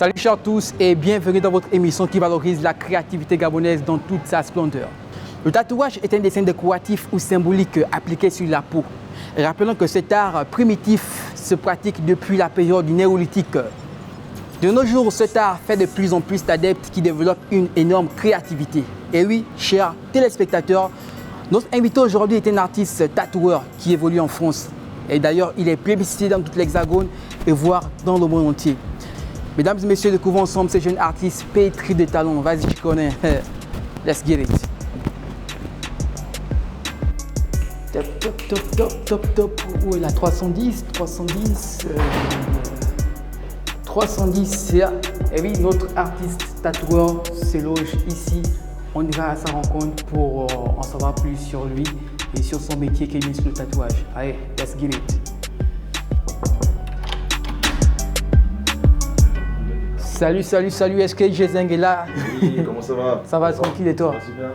Salut chers tous et bienvenue dans votre émission qui valorise la créativité gabonaise dans toute sa splendeur. Le tatouage est un dessin décoratif ou symbolique appliqué sur la peau. Rappelons que cet art primitif se pratique depuis la période du néolithique. De nos jours, cet art fait de plus en plus d'adeptes qui développent une énorme créativité. Et oui, chers téléspectateurs, notre invité aujourd'hui est un artiste tatoueur qui évolue en France. Et d'ailleurs, il est plébiscité dans tout l'Hexagone et voire dans le monde entier. Mesdames et messieurs, découvrons ensemble ces jeunes artistes pétris de talent. Vas-y, tu connais. Let's get it. Top. Où est la 310 310, et oui, notre artiste tatoueur se loge ici. On ira à sa rencontre pour en savoir plus sur lui et sur son métier qui est bien sur le tatouage. Allez, let's get it. Salut, est-ce que Jezeng est là? Oui, comment ça va? Ça va tranquille et toi? Super.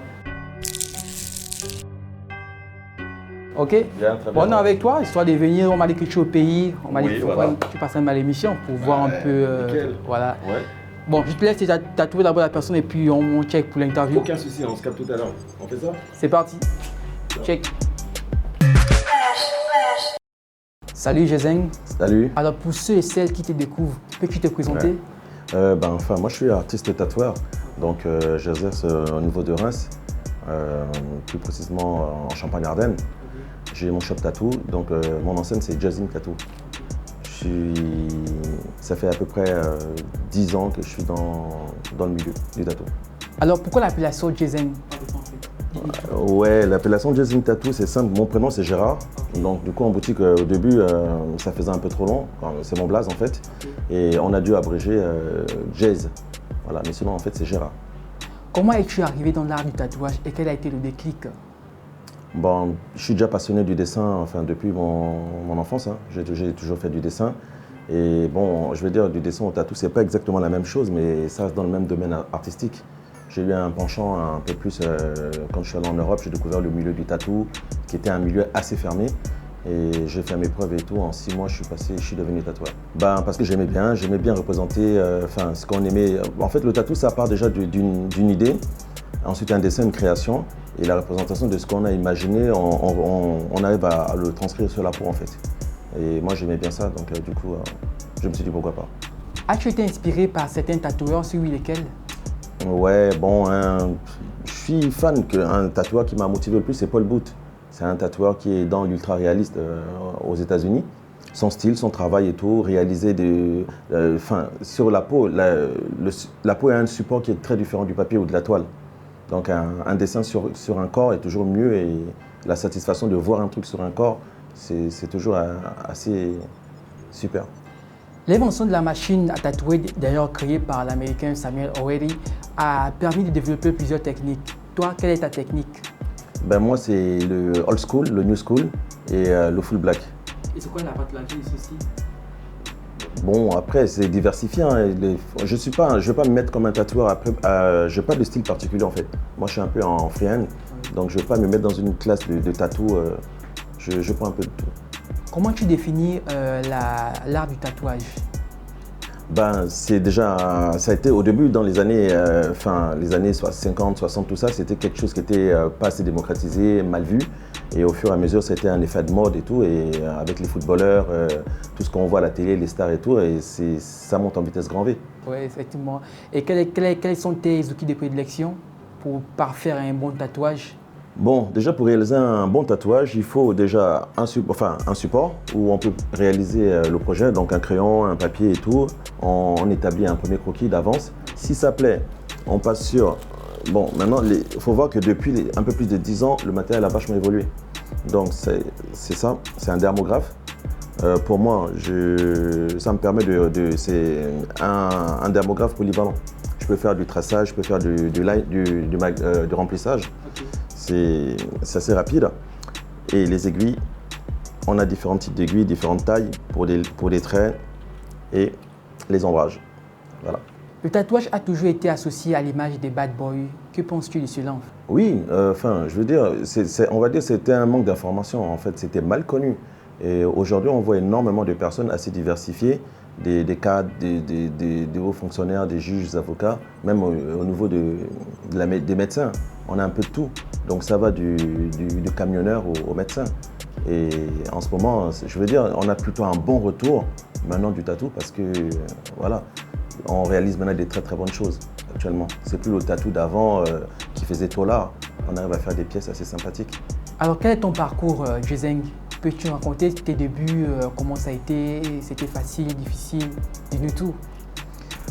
Ok. Bien, très bien. Bon, on est avec toi, histoire de venir, on m'a dit que tu es au pays, on m'a dit qu'il faut voilà. que tu passes à l'émission pour voir un peu. Nickel. Voilà. Ouais. Bon, je te laisse tatouer d'abord la personne et puis on check pour l'interview. Aucun souci, on se capte tout à l'heure. On fait ça? C'est parti. Check. Salut Jezeng. Salut. Alors pour ceux et celles qui te découvrent, peux-tu te présenter? Moi je suis artiste tatoueur, donc j'exerce au niveau de Reims, plus précisément en Champagne-Ardenne. J'ai mon shop tattoo, donc mon enseigne c'est Jazim Tattoo. Ça fait à peu près 10 ans que je suis dans le milieu du tattoo. Alors pourquoi l'appellation Jezeng? Ouais, l'appellation Jazim Tattoo c'est simple, mon prénom c'est Gérard. Donc du coup en boutique au début ça faisait un peu trop long, c'est mon blaze en fait. Et on a dû abréger Jazz. Voilà, mais sinon en fait c'est Gérard. Comment es-tu arrivé dans l'art du tatouage et quel a été le déclic? Bon, je suis déjà passionné du dessin enfin, depuis mon enfance. Hein. J'ai toujours fait du dessin. Et bon, je veux dire, du dessin au tatou, c'est pas exactement la même chose, mais ça reste dans le même domaine artistique. J'ai eu un penchant un peu plus, quand je suis allé en Europe, j'ai découvert le milieu du tatou, qui était un milieu assez fermé. Et j'ai fait mes preuves et tout. En 6 mois, je suis devenu tatoueur. Parce que j'aimais bien représenter ce qu'on aimait. En fait, le tatou, ça part déjà d'une idée. Ensuite, un dessin, une création. Et la représentation de ce qu'on a imaginé, on arrive à le transcrire sur la peau, en fait. Et moi, j'aimais bien ça. Donc, du coup, je me suis dit pourquoi pas. As-tu été inspiré par certains tatoueurs, sur lesquels? Ouais, bon, je suis fan qu'un tatoueur qui m'a motivé le plus, c'est Paul Booth. C'est un tatoueur qui est dans l'ultra-réaliste aux États-Unis. Son style, son travail et tout, réalisé sur la peau. La peau est un support qui est très différent du papier ou de la toile. Donc un dessin sur un corps est toujours mieux et la satisfaction de voir un truc sur un corps, c'est toujours assez super. L'invention de la machine à tatouer, d'ailleurs créée par l'américain Samuel O'Reilly, a permis de développer plusieurs techniques. Toi, quelle est ta technique? Moi, c'est le old school, le new school et le full black. Et c'est quoi la particularité de ceci? Bon, après, c'est diversifié. Hein. Je ne vais pas me mettre comme un tatoueur. Après, je n'ai pas de style particulier, en fait. Moi, je suis un peu en freehand. Donc, je ne vais pas me mettre dans une classe de tatou. Je prends un peu de tout. Comment tu définis l'art du tatouage? C'est déjà, ça a été au début dans les années 50, 60, tout ça, c'était quelque chose qui était pas assez démocratisé, mal vu. Et au fur et à mesure, c'était un effet de mode et tout. Et avec les footballeurs, tout ce qu'on voit à la télé, les stars et tout, et ça monte en vitesse grand V. Oui, effectivement. Et quels sont tes outils de prédilection pour parfaire un bon tatouage? Bon, déjà pour réaliser un bon tatouage, il faut déjà un support où on peut réaliser le projet, donc un crayon, un papier et tout. On établit un premier croquis d'avance. Si ça plaît, on passe sur... Bon, maintenant, il faut voir que depuis un peu plus de 10 ans, le matériel a vachement évolué. Donc c'est ça, c'est un dermographe. Pour moi, ça me permet c'est un dermographe polyvalent. Je peux faire du traçage, je peux faire du remplissage. C'est assez rapide. Et les aiguilles, on a différents types d'aiguilles, différentes tailles pour des traits et les ombrages. Voilà. Le tatouage a toujours été associé à l'image des bad boys. Que penses-tu de cela? Oui, je veux dire, on va dire que c'était un manque d'information. En fait, c'était mal connu. Et aujourd'hui, on voit énormément de personnes assez diversifiées des cadres, des hauts fonctionnaires, des juges, des avocats, même au niveau des médecins. On a un peu de tout. Donc ça va du camionneur au médecin. Et en ce moment, je veux dire, on a plutôt un bon retour maintenant du tatou parce que voilà, on réalise maintenant des très très bonnes choses actuellement. C'est plus le tatou d'avant qui faisait tolard. On arrive à faire des pièces assez sympathiques. Alors quel est ton parcours, Jezeng? Peux-tu raconter tes débuts, comment ça a été? C'était facile, difficile? Dis-nous tout.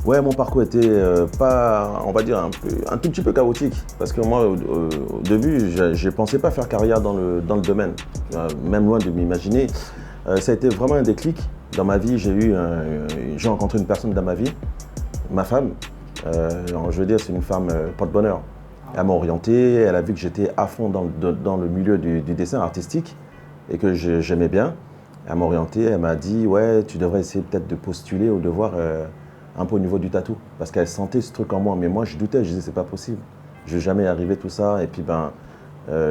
Ouais, mon parcours était pas, on va dire, un tout petit peu chaotique. Parce que moi, au début, je ne pensais pas faire carrière dans le domaine, même loin de m'imaginer. Ça a été vraiment un déclic. Dans ma vie, j'ai rencontré une personne dans ma vie, ma femme. Je veux dire, c'est une femme porte-bonheur. Elle m'a orienté, elle a vu que j'étais à fond dans le milieu du dessin artistique et que j'aimais bien. Elle m'a orienté, elle m'a dit « Ouais, tu devrais essayer peut-être de postuler ou de voir un peu au niveau du tatou. » Parce qu'elle sentait ce truc en moi, mais moi je doutais, je disais « C'est pas possible, je vais jamais arriver tout ça. » Et puis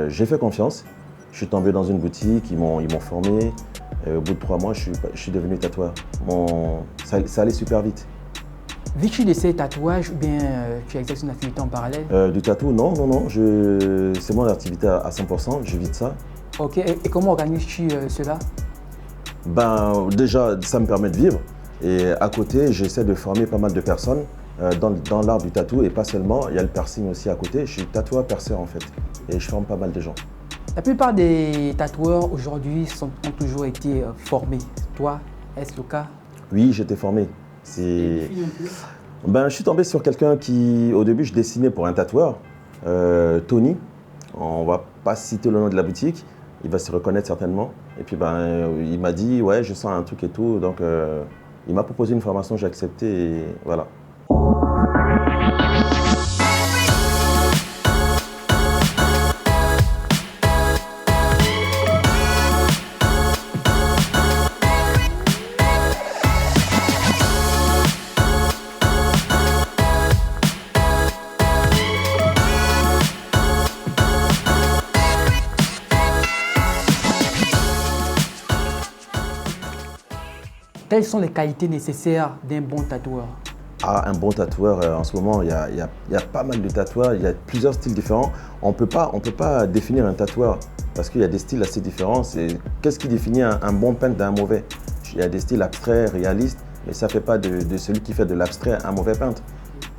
j'ai fait confiance, je suis tombé dans une boutique, ils m'ont formé. Et au bout de 3 mois, je suis devenu tatoueur. Ça allait super vite. Vis-tu de ces tatouages ou bien tu exerces une activité en parallèle? Du tatou, non. C'est mon activité à 100%, je vis de ça. Ok, et comment organises-tu cela? Déjà, ça me permet de vivre. Et à côté, j'essaie de former pas mal de personnes dans l'art du tatou. Et pas seulement, il y a le piercing aussi à côté. Je suis tatoueur perceur en fait. Et je forme pas mal de gens. La plupart des tatoueurs aujourd'hui ont toujours été formés. Toi, est-ce le cas? Oui, j'étais formé. Je suis tombé sur quelqu'un qui, au début, je dessinais pour un tatoueur, Tony. On ne va pas citer le nom de la boutique, il va se reconnaître certainement. Et puis il m'a dit, ouais, je sens un truc et tout. Donc il m'a proposé une formation, j'ai accepté et voilà. Quelles sont les qualités nécessaires d'un bon tatoueur? Un bon tatoueur, en ce moment, il y a pas mal de tatoueurs, il y a plusieurs styles différents. On peut pas définir un tatoueur parce qu'il y a des styles assez différents. Qu'est-ce qui définit un bon peintre d'un mauvais? Il y a des styles abstraits, réalistes, mais ça ne fait pas de celui qui fait de l'abstrait un mauvais peintre.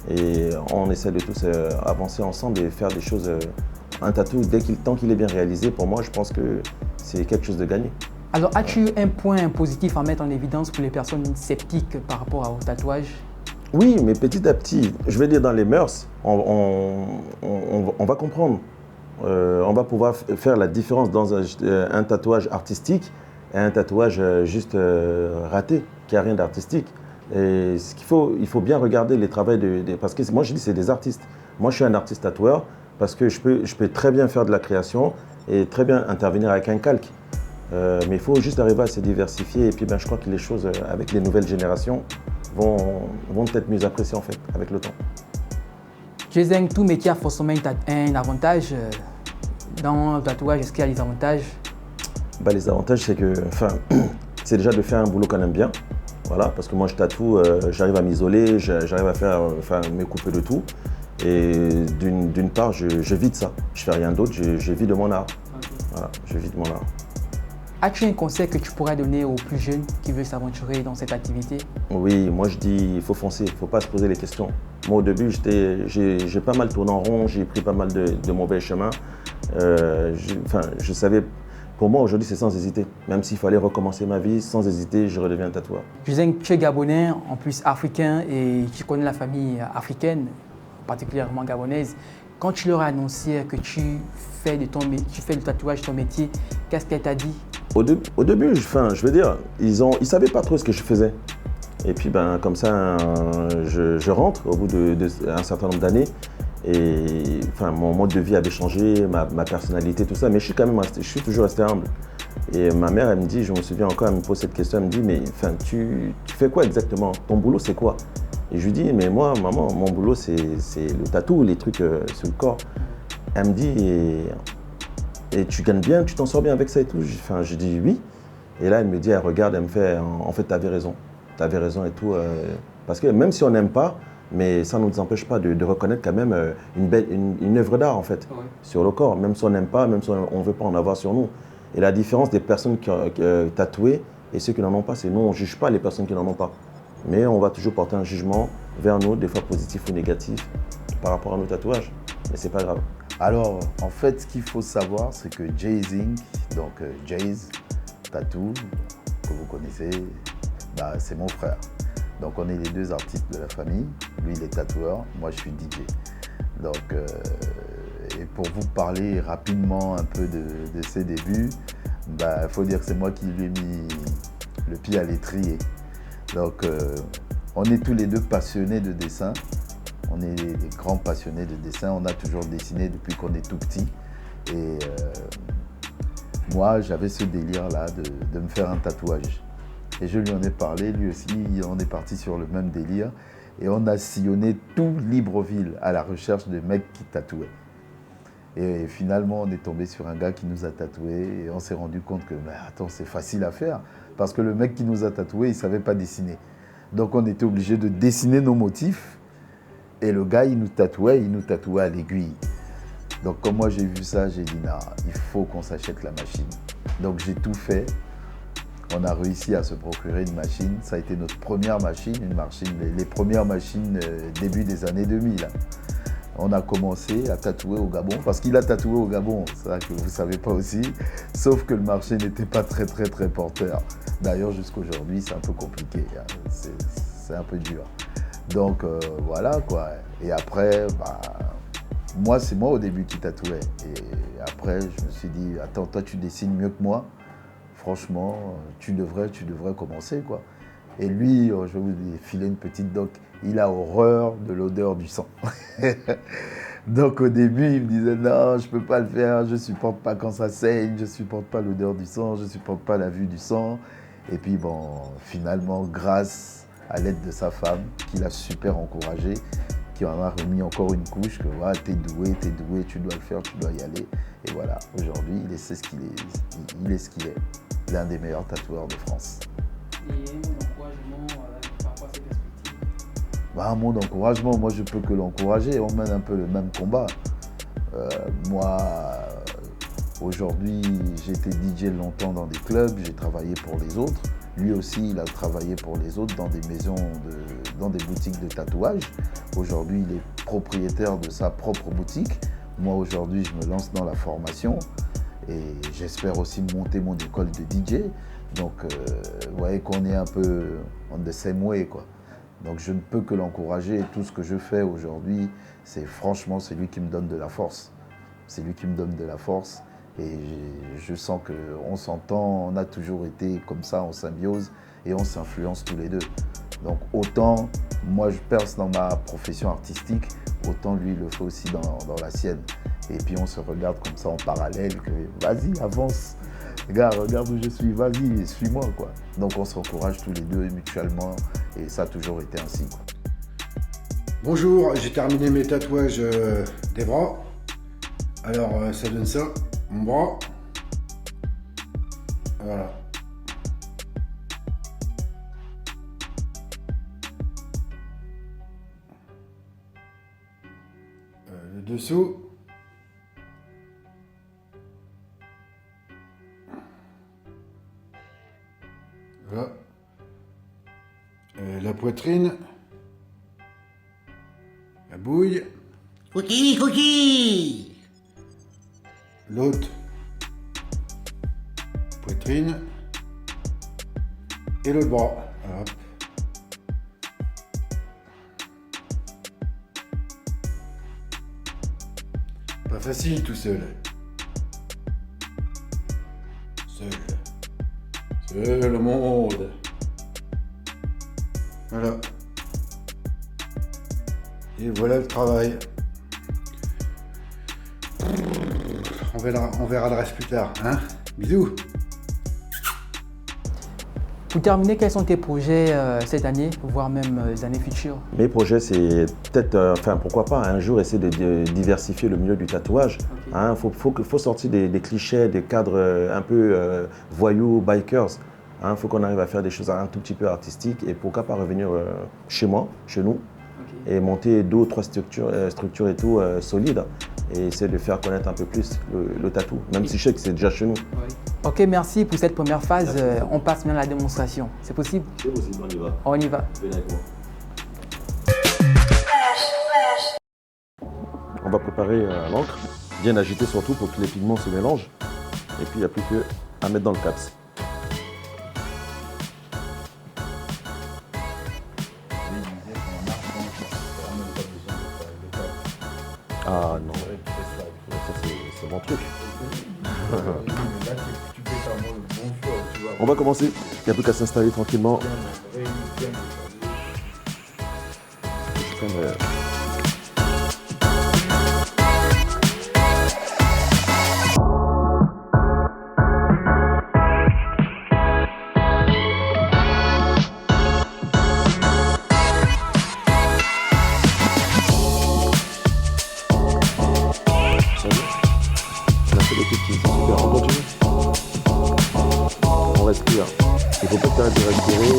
Et on essaie de tous avancer ensemble et faire des choses. Un tatou, tant qu'il est bien réalisé, pour moi, je pense que c'est quelque chose de gagné. Alors, as-tu un point positif à mettre en évidence pour les personnes sceptiques par rapport au tatouage? Oui, mais petit à petit, je vais dire dans les mœurs, on va comprendre. On va pouvoir faire la différence dans un tatouage artistique et un tatouage juste raté, qui n'a rien d'artistique. Et il faut bien regarder les travaux parce que moi je dis c'est des artistes. Moi je suis un artiste tatoueur parce que je peux très bien faire de la création et très bien intervenir avec un calque. Mais il faut juste arriver à se diversifier et puis je crois que les choses avec les nouvelles générations vont être mieux appréciées en fait avec le temps. Jezeng, tout métier a forcément un avantage. Dans le tatouage, est-ce qu'il y a des avantages? Les avantages, c'est que, c'est déjà de faire un boulot qu'on aime bien. Voilà, parce que moi je tatoue, j'arrive à m'isoler, j'arrive à me couper de tout. Et d'une part, je vis de ça. Je fais rien d'autre, je vis de mon art. Okay. Voilà, je vis de mon art. As-tu un conseil que tu pourrais donner aux plus jeunes qui veulent s'aventurer dans cette activité? Oui, moi je dis il faut foncer, il ne faut pas se poser les questions. Moi au début, j'ai pas mal tourné en rond, j'ai pris pas mal de mauvais chemins. Je savais, pour moi aujourd'hui c'est sans hésiter. Même s'il fallait recommencer ma vie, sans hésiter, je redeviens tatoueur. Jezeng, tu es gabonais, en plus africain, et tu connais la famille africaine, particulièrement gabonaise. Quand tu leur as annoncé que tu fais le tatouage ton métier, qu'est-ce qu'elle t'a dit? Au début, je veux dire, ils ne savaient pas trop ce que je faisais. Et puis comme ça, je rentre au bout d'un certain nombre d'années. Et mon mode de vie avait changé, ma personnalité, tout ça. Mais je suis toujours resté humble. Et ma mère, elle me dit, je me souviens encore, elle me pose cette question, elle me dit, mais tu fais quoi exactement? Ton boulot, c'est quoi? Et je lui dis, mais moi, maman, mon boulot, c'est le tatou, les trucs sur le corps. Elle me dit, et tu gagnes bien, tu t'en sors bien avec ça et tout? Je dis oui. Et là, elle me dit, elle regarde, elle me fait, en fait, tu avais raison. tu avais raison et tout. Parce que même si on n'aime pas, mais ça ne nous empêche pas de reconnaître quand même une œuvre d'art en fait, sur le corps. Même si on n'aime pas, même si on ne veut pas en avoir sur nous. Et la différence des personnes qui ont tatoué et ceux qui n'en ont pas, c'est nous, on ne juge pas les personnes qui n'en ont pas. Mais on va toujours porter un jugement vers nous, des fois positif ou négatif, par rapport à nos tatouages. Mais c'est pas grave. Alors, en fait, ce qu'il faut savoir, c'est que Jayzing, donc Jayz Tattoo, que vous connaissez, bah, c'est mon frère. Donc, on est les deux artistes de la famille. Lui, il est tatoueur, moi, je suis DJ. Donc, et pour vous parler rapidement un peu de ses débuts, bah, faut dire que c'est moi qui lui ai mis le pied à l'étrier. Donc, on est tous les deux passionnés de dessin. On est des grands passionnés de dessin. On a toujours dessiné depuis qu'on est tout petit. Et moi, j'avais ce délire-là de me faire un tatouage. Et je lui en ai parlé, lui aussi, on est parti sur le même délire. Et on a sillonné tout Libreville à la recherche de mecs qui tatouaient. Et finalement, on est tombé sur un gars qui nous a tatoués et on s'est rendu compte que, bah, attends, c'est facile à faire. Parce que le mec qui nous a tatoués, il ne savait pas dessiner. Donc on était obligé de dessiner nos motifs. Et le gars, il nous tatouait à l'aiguille. Donc quand moi j'ai vu ça, j'ai dit, non, il faut qu'on s'achète la machine. Donc j'ai tout fait. On a réussi à se procurer une machine. Ça a été notre première machine, les premières machines début des années 2000. On a commencé à tatouer au Gabon, parce qu'il a tatoué au Gabon, c'est ça que vous ne savez pas aussi, sauf que le marché n'était pas très porteur. D'ailleurs, jusqu'aujourd'hui, c'est un peu compliqué, hein. C'est un peu dur. Donc voilà quoi. Et après, bah, moi, c'est moi au début qui tatouais. Et après, je me suis dit, attends, toi tu dessines mieux que moi. Franchement, tu devrais commencer quoi. Et lui, je vais vous filer une petite doc, il a horreur de l'odeur du sang. Donc au début, il me disait non, je ne peux pas le faire, je ne supporte pas quand ça saigne, je ne supporte pas l'odeur du sang, je ne supporte pas la vue du sang. Et puis bon, finalement, grâce à l'aide de sa femme, qui l'a super encouragé, qui en a remis encore une couche, que voilà, t'es doué, tu dois le faire, tu dois y aller. Et voilà, aujourd'hui, il est ce qu'il est, l'un des meilleurs tatoueurs de France. Et mon encouragement par rapport à cette perspective? Bah, mon encouragement, moi je peux que l'encourager, on mène un peu le même combat. Moi, aujourd'hui, j'ai été DJ longtemps dans des clubs, j'ai travaillé pour les autres. Lui aussi, il a travaillé pour les autres dans des maisons, dans des boutiques de tatouage. Aujourd'hui, il est propriétaire de sa propre boutique. Moi, aujourd'hui, je me lance dans la formation et j'espère aussi monter mon école de DJ. Donc, vous voyez qu'on est un peu on the same way, quoi. Donc, je ne peux que l'encourager et tout ce que je fais aujourd'hui, c'est franchement, c'est lui qui me donne de la force. C'est lui qui me donne de la force. Et je sens qu'on s'entend, on a toujours été comme ça en symbiose et on s'influence tous les deux. Donc autant moi je perce dans ma profession artistique, autant lui il le fait aussi dans la sienne. Et puis on se regarde comme ça en parallèle, que vas-y avance, regarde où je suis, vas-y suis-moi quoi. Donc on s'encourage tous les deux mutuellement et ça a toujours été ainsi, quoi. Bonjour, j'ai terminé mes tatouages des bras. Alors ça donne ça. Mon bras, voilà. Le dessous. Voilà. La poitrine. La bouille. Cookie. L'autre, poitrine, et l'autre bras. Hop. Pas facile tout seul. Seul au monde. Voilà. Et voilà le travail. On verra le reste plus tard, hein. Bisous. Pour terminer, quels sont tes projets cette année, voire même les années futures? Mes projets, c'est peut-être, pourquoi pas, un jour essayer de diversifier le milieu du tatouage. Okay. Faut sortir des clichés, des cadres un peu voyous, bikers. Il faut qu'on arrive à faire des choses un tout petit peu artistiques et pourquoi pas revenir chez moi, chez nous, et monter 2 ou 3 structures et tout solides et essayer de faire connaître un peu plus le tatou, même si je sais que c'est déjà chez nous. Ok, merci pour cette première phase. On passe maintenant à la démonstration. C'est possible? C'est possible, on y va. On y va. Venez avec moi. On va préparer l'encre, bien agiter surtout pour que les pigments se mélangent. Et puis il n'y a plus qu'à mettre dans le caps. Ah non, ça c'est mon truc. On va commencer, il n'y a plus qu'à s'installer tranquillement. On a fait des petits, c'est super, on continue. On respire. Il ne faut pas que tu arrêtes de respirer.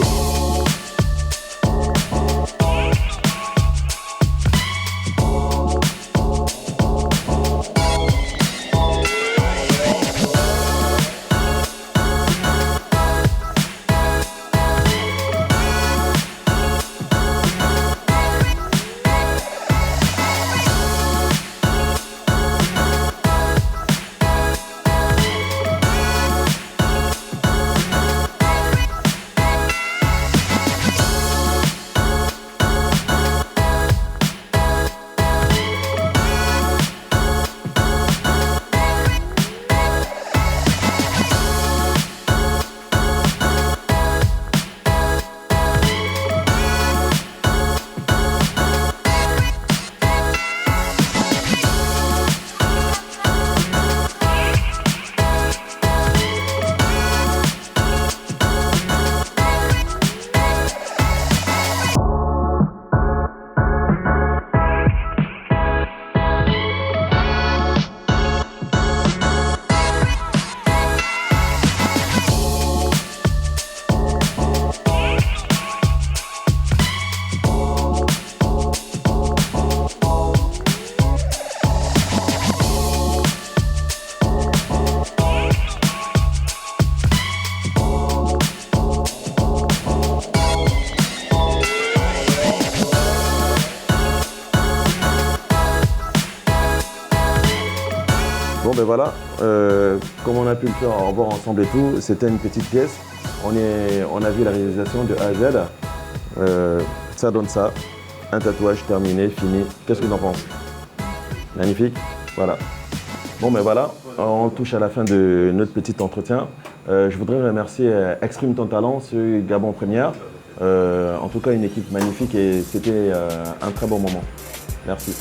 Bon ben voilà, comme on a pu le faire en revoir ensemble et tout, c'était une petite pièce. On a vu la réalisation de A à Z. Ça donne ça, un tatouage terminé, fini. Qu'est-ce que tu en penses? Magnifique, voilà. Bon ben voilà, on touche à la fin de notre petit entretien. Je voudrais remercier Extreme Ton Talent sur Gabon Première. En tout cas une équipe magnifique et c'était un très bon moment. Merci.